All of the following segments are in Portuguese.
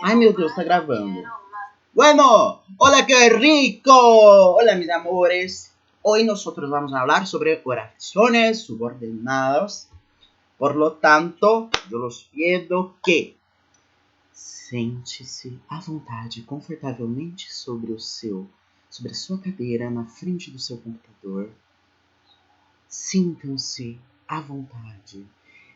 Ai, meu Deus, tá gravando. Bueno, hola, qué rico. Hola, mis amores. Hoy nosotros vamos a hablar sobre oraciones subordinadas. Por lo tanto, yo los pido que sente-se à vontade, confortavelmente sobre a sua cadeira, na frente do seu computador. Sintam-se à vontade.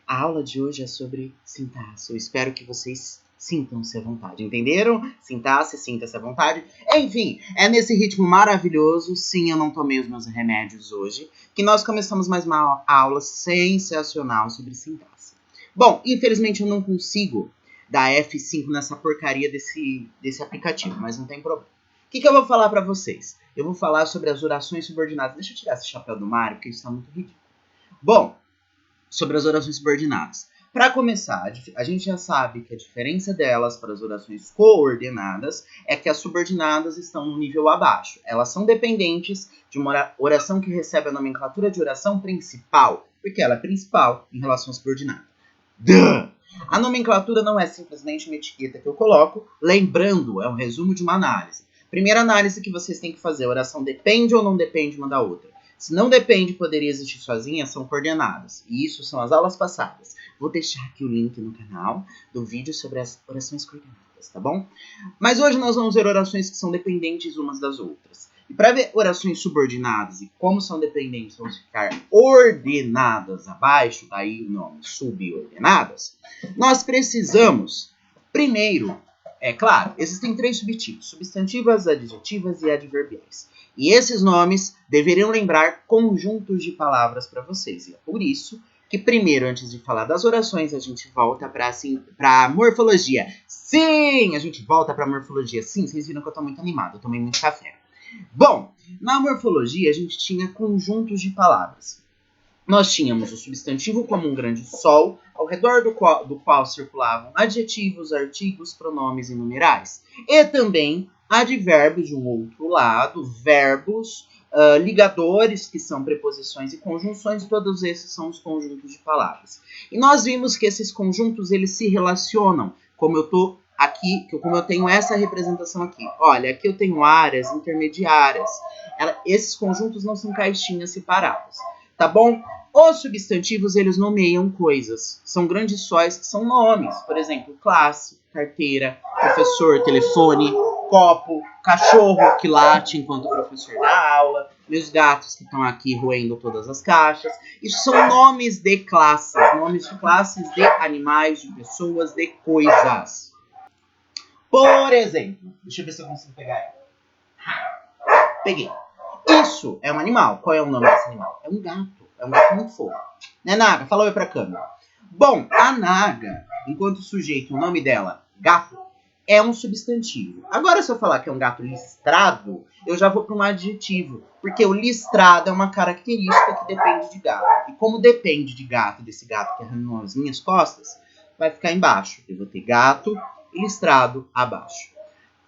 A aula de hoje é sobre sintaxe. Eu espero que vocês sintam-se à vontade. Entenderam? Sintaxe, sinta-se à vontade. Enfim, é nesse ritmo maravilhoso. Sim, eu não tomei os meus remédios hoje. Que nós começamos mais uma aula sensacional sobre sintaxe. Bom, infelizmente eu não consigo dar F5 nessa porcaria desse aplicativo, mas não tem problema. O que eu vou falar pra vocês? Eu vou falar sobre as orações subordinadas. Deixa eu tirar esse chapéu do Mário, porque isso tá muito ridículo. Bom, sobre as orações subordinadas. Para começar, a gente já sabe que a diferença delas para as orações coordenadas é que as subordinadas estão no nível abaixo. Elas são dependentes de uma oração que recebe a nomenclatura de oração principal, porque ela é principal em relação à subordinada. Duh! A nomenclatura não é simplesmente uma etiqueta que eu coloco, lembrando, é um resumo de uma análise. Primeira análise que vocês têm que fazer, a oração depende ou não depende uma da outra. Se não depende, poderia existir sozinha, são coordenadas. E isso são as aulas passadas. Vou deixar aqui o link no canal do vídeo sobre as orações coordenadas, tá bom? Mas hoje nós vamos ver orações que são dependentes umas das outras. E para ver orações subordinadas e como são dependentes, vamos ficar ordenadas abaixo, daí o nome subordenadas, nós precisamos, primeiro, é claro, existem 3 subtipos, substantivas, adjetivas e adverbiais. E esses nomes deveriam lembrar conjuntos de palavras para vocês. E é por isso que primeiro, antes de falar das orações, a gente volta para a morfologia. Sim, a gente volta para a morfologia. Sim, vocês viram que eu estou muito animado, eu tomei muito café. Bom, na morfologia a gente tinha conjuntos de palavras. Nós tínhamos o substantivo como um grande sol, ao redor do qual circulavam adjetivos, artigos, pronomes e numerais. E também advérbios de um outro lado, verbos, ligadores, que são preposições e conjunções, todos esses são os conjuntos de palavras. E nós vimos que esses conjuntos eles se relacionam, como eu estou aqui, como eu tenho essa representação aqui. Olha, aqui eu tenho áreas intermediárias. Esses conjuntos não são caixinhas separadas, tá bom? Os substantivos, eles nomeiam coisas. São grandes sóis que são nomes. Por exemplo, classe, carteira, professor, telefone, copo, cachorro que late enquanto o professor dá aula, meus gatos que estão aqui roendo todas as caixas. Isso são nomes de classes de animais, de pessoas, de coisas. Por exemplo, deixa eu ver se eu consigo pegar ela. Peguei. Isso é um animal. Qual é o nome desse animal? É um gato. É um gato muito fofo. Né, Naga? Fala oi pra câmera. Bom, a Naga, enquanto sujeito, o nome dela, gato, é um substantivo. Agora, se eu falar que é um gato listrado, eu já vou para um adjetivo. Porque o listrado é uma característica que depende de gato. E como depende de gato, desse gato que arranhou as minhas costas, vai ficar embaixo. Eu vou ter gato e listrado abaixo.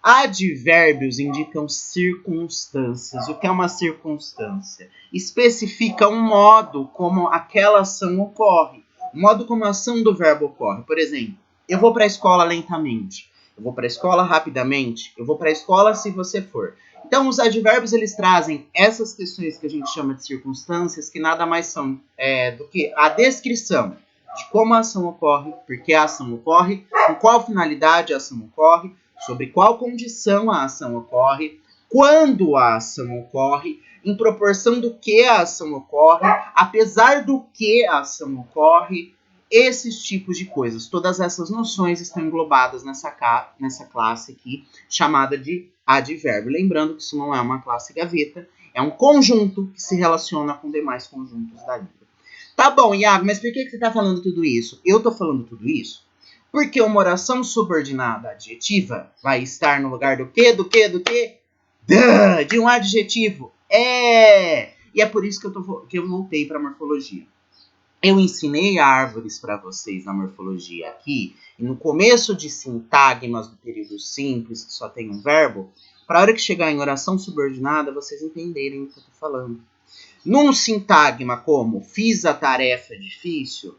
Advérbios indicam circunstâncias. O que é uma circunstância? Especifica um modo como aquela ação ocorre. O modo como a ação do verbo ocorre. Por exemplo, eu vou para a escola lentamente. Eu vou para a escola rapidamente. Eu vou para a escola se você for. Então, os advérbios, eles trazem essas questões que a gente chama de circunstâncias, que nada mais são do que a descrição de como a ação ocorre, por que a ação ocorre, com qual finalidade a ação ocorre, sobre qual condição a ação ocorre, quando a ação ocorre, em proporção do que a ação ocorre, apesar do que a ação ocorre, esses tipos de coisas. Todas essas noções estão englobadas nessa classe aqui, chamada de advérbio. Lembrando que isso não é uma classe gaveta, é um conjunto que se relaciona com demais conjuntos da língua. Tá bom, Iago, mas por que você está falando tudo isso? Eu estou falando tudo isso porque uma oração subordinada adjetiva vai estar no lugar do quê? Do quê? Do quê? De um adjetivo. E é por isso que eu voltei para a morfologia. Eu ensinei árvores para vocês na morfologia aqui, e no começo de sintagmas do período simples, que só tem um verbo, para a hora que chegar em oração subordinada, vocês entenderem o que eu estou falando. Num sintagma como fiz a tarefa difícil,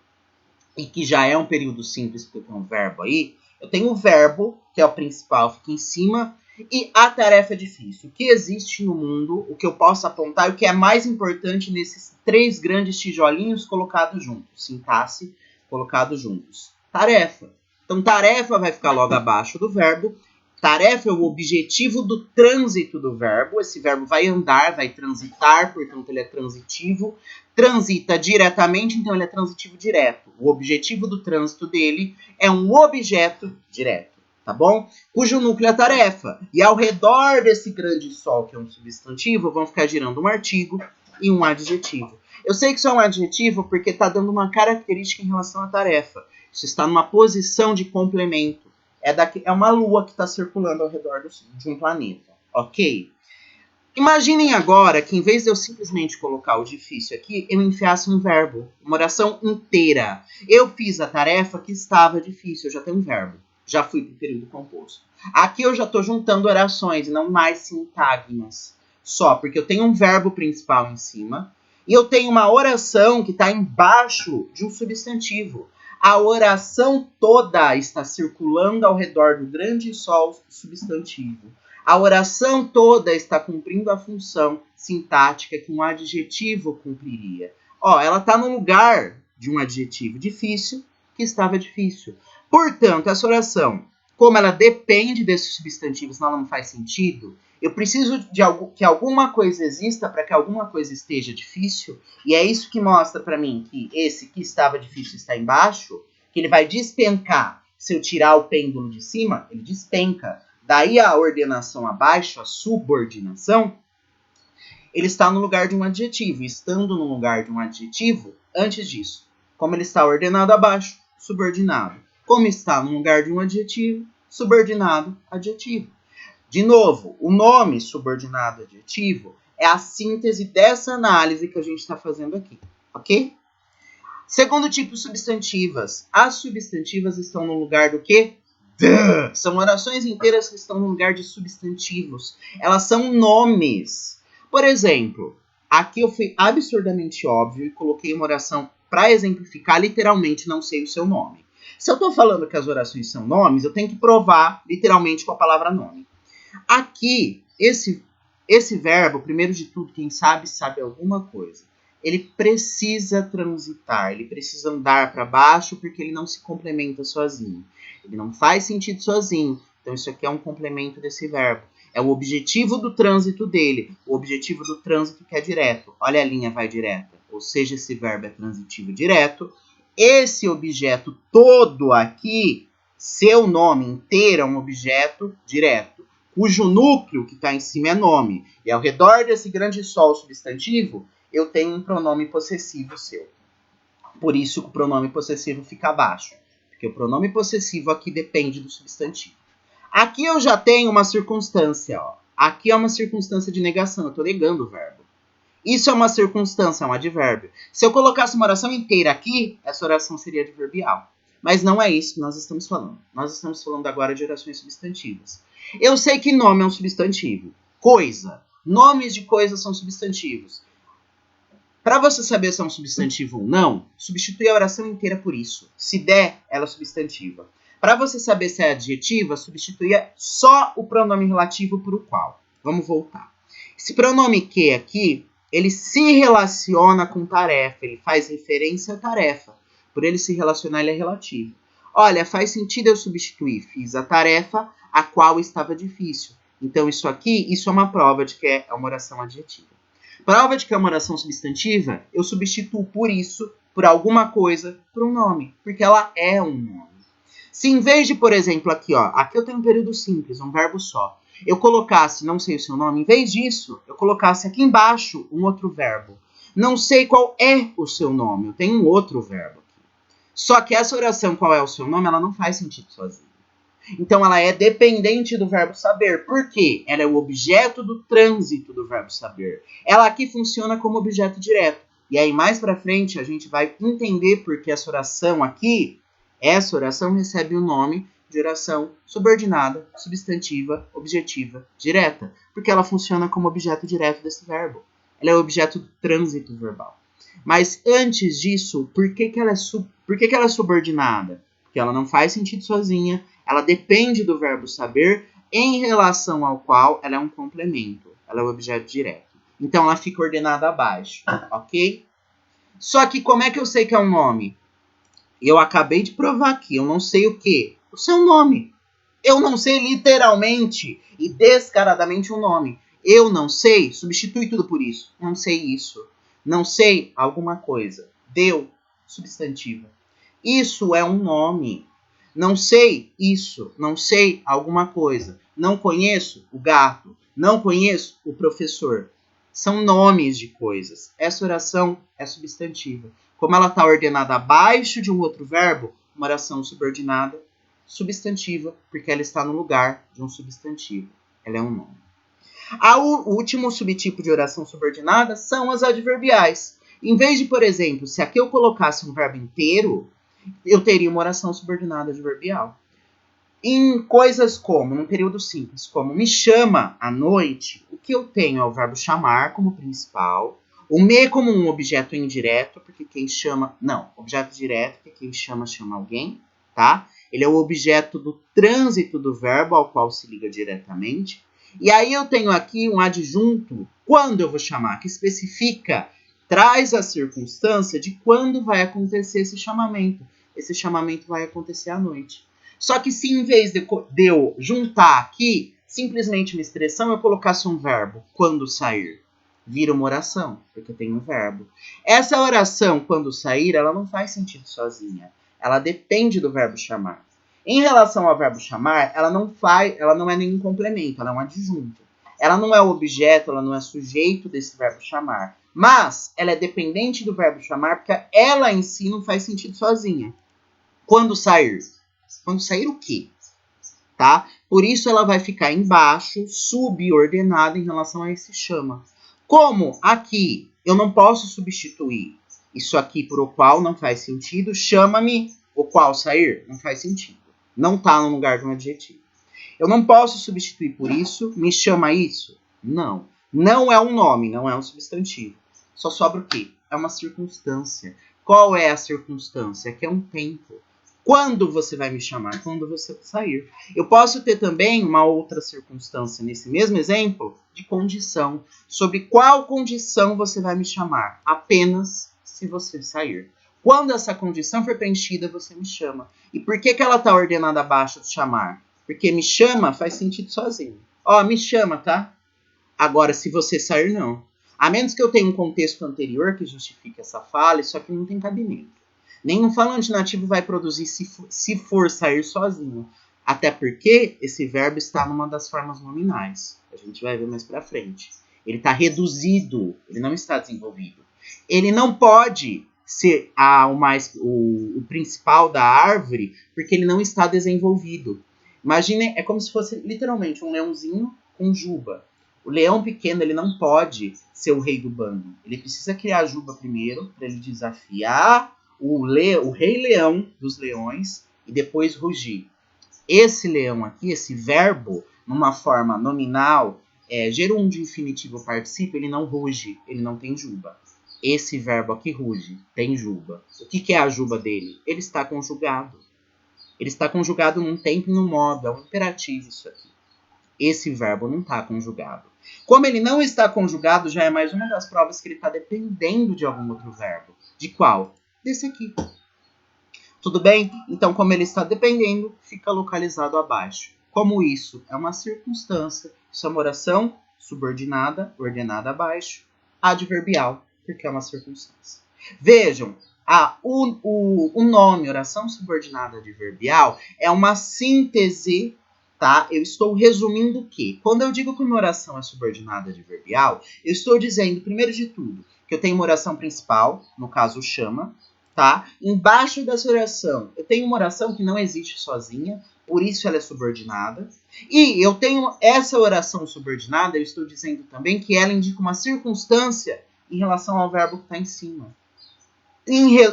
e que já é um período simples porque tem um verbo aí, Eu tenho o verbo, que é o principal, fica em cima, e a tarefa é difícil. O que existe no mundo, o que eu posso apontar, o que é mais importante nesses 3 grandes tijolinhos colocados juntos. Sintaxe, colocados juntos. Tarefa. Então, tarefa vai ficar logo abaixo do verbo. Tarefa é o objetivo do trânsito do verbo. Esse verbo vai andar, vai transitar, portanto ele é transitivo. Transita diretamente, então ele é transitivo direto. O objetivo do trânsito dele é um objeto direto, tá bom? Cujo núcleo é a tarefa. E ao redor desse grande sol, que é um substantivo, vão ficar girando um artigo e um adjetivo. Eu sei que isso é um adjetivo porque está dando uma característica em relação à tarefa. Isso está numa posição de complemento. É uma lua que está circulando ao redor de um planeta, ok? Imaginem agora que em vez de eu simplesmente colocar o difícil aqui, eu enfiasse um verbo, uma oração inteira. Eu fiz a tarefa que estava difícil, eu já tenho um verbo. Já fui para o período composto. Aqui eu já estou juntando orações, não mais sintagmas. Só, porque eu tenho um verbo principal em cima e eu tenho uma oração que está embaixo de um substantivo. A oração toda está circulando ao redor do grande sol substantivo. A oração toda está cumprindo a função sintática que um adjetivo cumpriria. Ela está no lugar de um adjetivo difícil que estava difícil. Portanto, essa oração, como ela depende desses substantivos, senão ela não faz sentido, eu preciso de que alguma coisa exista para que alguma coisa esteja difícil, e é isso que mostra para mim que esse que estava difícil está embaixo, que ele vai despencar. Se eu tirar o pêndulo de cima, ele despenca. Daí a ordenação abaixo, a subordinação, ele está no lugar de um adjetivo. Estando no lugar de um adjetivo, antes disso, como ele está ordenado abaixo, subordinado. Como está no lugar de um adjetivo, subordinado, adjetivo. De novo, o nome subordinado adjetivo é a síntese dessa análise que a gente está fazendo aqui, ok? Segundo tipo, substantivas. As substantivas estão no lugar do quê? São orações inteiras que estão no lugar de substantivos. Elas são nomes. Por exemplo, aqui eu fui absurdamente óbvio e coloquei uma oração para exemplificar, literalmente não sei o seu nome. Se eu estou falando que as orações são nomes, eu tenho que provar literalmente com a palavra nome. Aqui, esse verbo, primeiro de tudo, quem sabe alguma coisa. Ele precisa transitar, ele precisa andar para baixo porque ele não se complementa sozinho. Ele não faz sentido sozinho. Então isso aqui é um complemento desse verbo. É o objetivo do trânsito dele. O objetivo do trânsito que é direto. Olha a linha vai direta. Ou seja, esse verbo é transitivo direto. Esse objeto todo aqui, seu nome inteiro é um objeto direto, cujo núcleo que está em cima é nome. E ao redor desse grande sol substantivo, eu tenho um pronome possessivo seu. Por isso que o pronome possessivo fica abaixo. Porque o pronome possessivo aqui depende do substantivo. Aqui eu já tenho uma circunstância. Aqui é uma circunstância de negação. Eu estou negando o verbo. Isso é uma circunstância, é um advérbio. Se eu colocasse uma oração inteira aqui, essa oração seria adverbial. Mas não é isso que nós estamos falando. Nós estamos falando agora de orações substantivas. Eu sei que nome é um substantivo. Coisa. Nomes de coisas são substantivos. Para você saber se é um substantivo ou não, substitui a oração inteira por isso. Se der, ela é substantiva. Para você saber se é adjetiva, substituía só o pronome relativo por o qual. Vamos voltar. Esse pronome que aqui, ele se relaciona com tarefa, ele faz referência à tarefa. Por ele se relacionar, ele é relativo. Olha, faz sentido eu substituir. Fiz a tarefa, a qual estava difícil. Então isso aqui, isso é uma prova de que é uma oração adjetiva. Prova de que é uma oração substantiva, eu substituo por isso, por alguma coisa, por um nome. Porque ela é um nome. Se em vez de, por exemplo, aqui eu tenho um período simples, um verbo só. Eu colocasse, não sei o seu nome, em vez disso, eu colocasse aqui embaixo um outro verbo. Não sei qual é o seu nome, eu tenho um outro verbo aqui. Só que essa oração, qual é o seu nome, ela não faz sentido sozinha. Então ela é dependente do verbo saber. Por quê? Ela é o objeto do trânsito do verbo saber. Ela aqui funciona como objeto direto. E aí mais pra frente a gente vai entender por que essa oração aqui, essa oração recebe o nome de oração subordinada, substantiva, objetiva, direta. Porque ela funciona como objeto direto desse verbo. Ela é o objeto do trânsito verbal. Mas antes disso, por que ela é subordinada? porque ela não faz sentido sozinha, ela depende do verbo saber, em relação ao qual ela é um complemento, ela é o objeto direto. Então ela fica ordenada abaixo, ok? Só que como é que eu sei que é um nome? Eu acabei de provar aqui, eu não sei o quê? O seu nome. Eu não sei literalmente e descaradamente um nome. Eu não sei, substitui tudo por isso. Não sei isso. Não sei alguma coisa. Deu, substantivo. Isso é um nome. Não sei isso. Não sei alguma coisa. Não conheço o gato. Não conheço o professor. São nomes de coisas. Essa oração é substantiva. Como ela está ordenada abaixo de um outro verbo, uma oração subordinada, substantiva, porque ela está no lugar de um substantivo. Ela é um nome. O último subtipo de oração subordinada são as adverbiais. Em vez de, por exemplo, se aqui eu colocasse um verbo inteiro, eu teria uma oração subordinada adverbial. Em coisas como, num período simples, como me chama à noite, o que eu tenho é o verbo chamar como principal, o me como um objeto indireto, porque quem chama... Não, objeto direto, porque quem chama alguém, tá? Ele é o objeto do trânsito do verbo ao qual se liga diretamente. E aí eu tenho aqui um adjunto, quando eu vou chamar, que especifica, traz a circunstância de quando vai acontecer esse chamamento. Esse chamamento vai acontecer à noite. Só que se em vez de eu juntar aqui, simplesmente uma expressão, eu colocasse um verbo, quando sair, vira uma oração, porque tem um verbo. Essa oração, quando sair, ela não faz sentido sozinha. Ela depende do verbo chamar. Em relação ao verbo chamar, ela não é nenhum complemento, ela é um adjunto. Ela não é objeto, ela não é sujeito desse verbo chamar. Mas ela é dependente do verbo chamar, porque ela em si não faz sentido sozinha. Quando sair? Quando sair o quê? Tá? Por isso ela vai ficar embaixo, subordinada em relação a esse chama. Como aqui eu não posso substituir isso aqui por o qual não faz sentido, chama-me o qual sair, não faz sentido. Não está no lugar de um adjetivo. Eu não posso substituir por isso, me chama isso? Não. Não é um nome, não é um substantivo. Só sobra o quê? É uma circunstância. Qual é a circunstância? Que é um tempo. Quando você vai me chamar? Quando você sair. Eu posso ter também uma outra circunstância nesse mesmo exemplo de condição. Sobre qual condição você vai me chamar? Apenas se você sair. Quando essa condição for preenchida, você me chama. E por que ela está ordenada abaixo de chamar? Porque me chama faz sentido sozinho. Ó, me chama, tá? Agora, se você sair, não. A menos que eu tenha um contexto anterior que justifique essa fala, isso aqui não tem cabimento. Nenhum falante nativo vai produzir se for sair sozinho. Até porque esse verbo está numa das formas nominais. A gente vai ver mais pra frente. Ele está reduzido, ele não está desenvolvido. Ele não pode ser o principal da árvore, porque ele não está desenvolvido. Imagine, é como se fosse literalmente um leãozinho com juba. O leão pequeno, ele não pode ser o rei do bando. Ele precisa criar a juba primeiro, para ele desafiar o rei leão dos leões e depois rugir. Esse leão aqui, esse verbo, numa forma nominal, gerúndio infinitivo participa, ele não ruge, ele não tem juba. Esse verbo aqui ruge, tem juba. O que é a juba dele? Ele está conjugado. Ele está conjugado num tempo e num modo, é um imperativo isso aqui. Esse verbo não está conjugado. Como ele não está conjugado, já é mais uma das provas que ele está dependendo de algum outro verbo. De qual? Desse aqui. Tudo bem? Então, como ele está dependendo, fica localizado abaixo. Como isso é uma circunstância, isso é uma oração subordinada, ordenada abaixo, adverbial, porque é uma circunstância. Vejam, o nome oração subordinada adverbial é uma síntese, tá? Eu estou resumindo o quê? Quando eu digo que uma oração é subordinada adverbial, eu estou dizendo, primeiro de tudo, que eu tenho uma oração principal, no caso chama, tá? Embaixo dessa oração, eu tenho uma oração que não existe sozinha, por isso ela é subordinada. E eu tenho essa oração subordinada, eu estou dizendo também que ela indica uma circunstância em relação ao verbo que está em cima.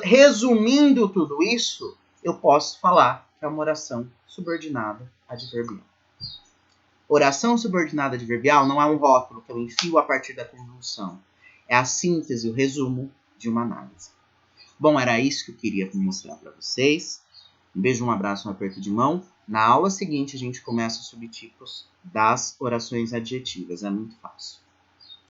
Resumindo tudo isso, eu posso falar que é uma oração subordinada adverbial. Oração subordinada adverbial não é um rótulo que eu enfio a partir da conjunção. É a síntese, o resumo de uma análise. Bom, era isso que eu queria mostrar para vocês. Um beijo, um abraço, um aperto de mão. Na aula seguinte, a gente começa os subtipos das orações adjetivas. É muito fácil.